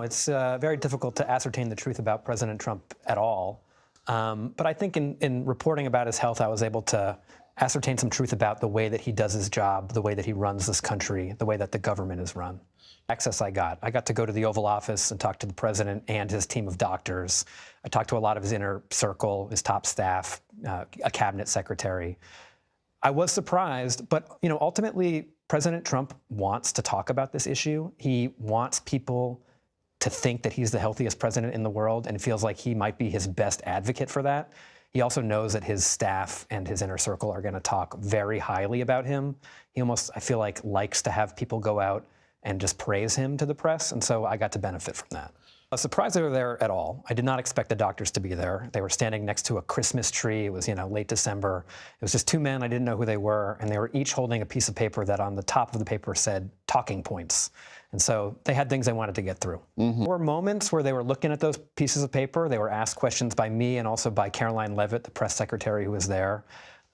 It's very difficult to ascertain the truth about President Trump at all. But I think in reporting about his health, I was able to ascertain some truth about the way that he does his job, the way that he runs this country, the way that the government is run. Access I got to go to the Oval Office and talk to the president and his team of doctors. I talked to a lot of his inner circle, his top staff, a cabinet secretary. I was surprised, but ultimately, President Trump wants to talk about this issue. He wants people to think that he's the healthiest president in the world and feels like he might be his best advocate for that. He also knows that his staff and his inner circle are going to talk very highly about him. He almost, I feel like, likes to have people go out and just praise him to the press, and so I got to benefit from that. I was surprised they were there at all. I did not expect the doctors to be there. They were standing next to a Christmas tree. It was, late December. It was just two men. I didn't know who they were, and they were each holding a piece of paper that on the top of the paper said talking points. And so they had things they wanted to get through. There were moments where they were looking at those pieces of paper. They were asked questions by me and also by Caroline Leavitt, the press secretary who was there.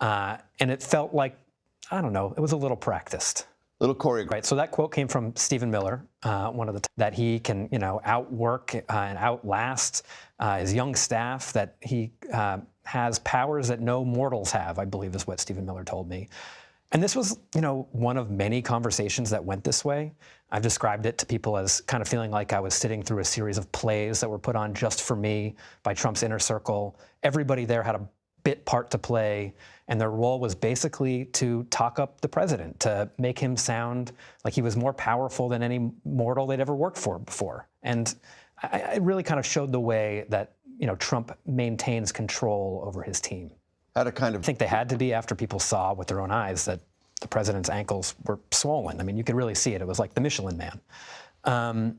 And it felt like, I don't know, it was a little practiced. Little choreographed. Right. So that quote came from Stephen Miller, one of the that he can, outwork and outlast his young staff, that he has powers that no mortals have, I believe is what Stephen Miller told me. And this was, one of many conversations that went this way. I've described it to people as kind of feeling like I was sitting through a series of plays that were put on just for me by Trump's inner circle. Everybody there had a bit part to play, and their role was basically to talk up the president, to make him sound like he was more powerful than any mortal they'd ever worked for before. And it really kind of showed the way that, Trump maintains control over his team. I think they had to be after people saw with their own eyes that the president's ankles were swollen. I mean, you could really see it. It was like the Michelin Man.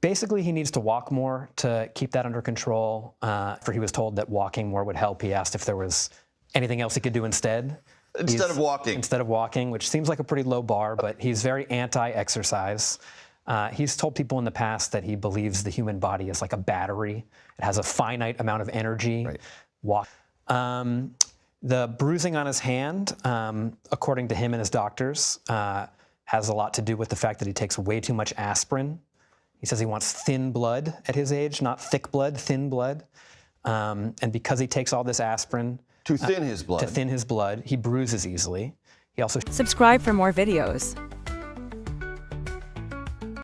Basically, he needs to walk more to keep that under control. For he was told that walking more would help. He asked if there was anything else he could do instead. Instead of walking. Instead of walking, which seems like a pretty low bar, but he's very anti-exercise. He's told people in the past that he believes the human body is like a battery. It has a finite amount of energy. Right. The bruising on his hand, according to him and his doctors, has a lot to do with the fact that he takes way too much aspirin. He says he wants thin blood at his age, not thick blood, thin blood. And because he takes all this aspirin to thin his blood, he bruises easily. He also subscribe for more videos.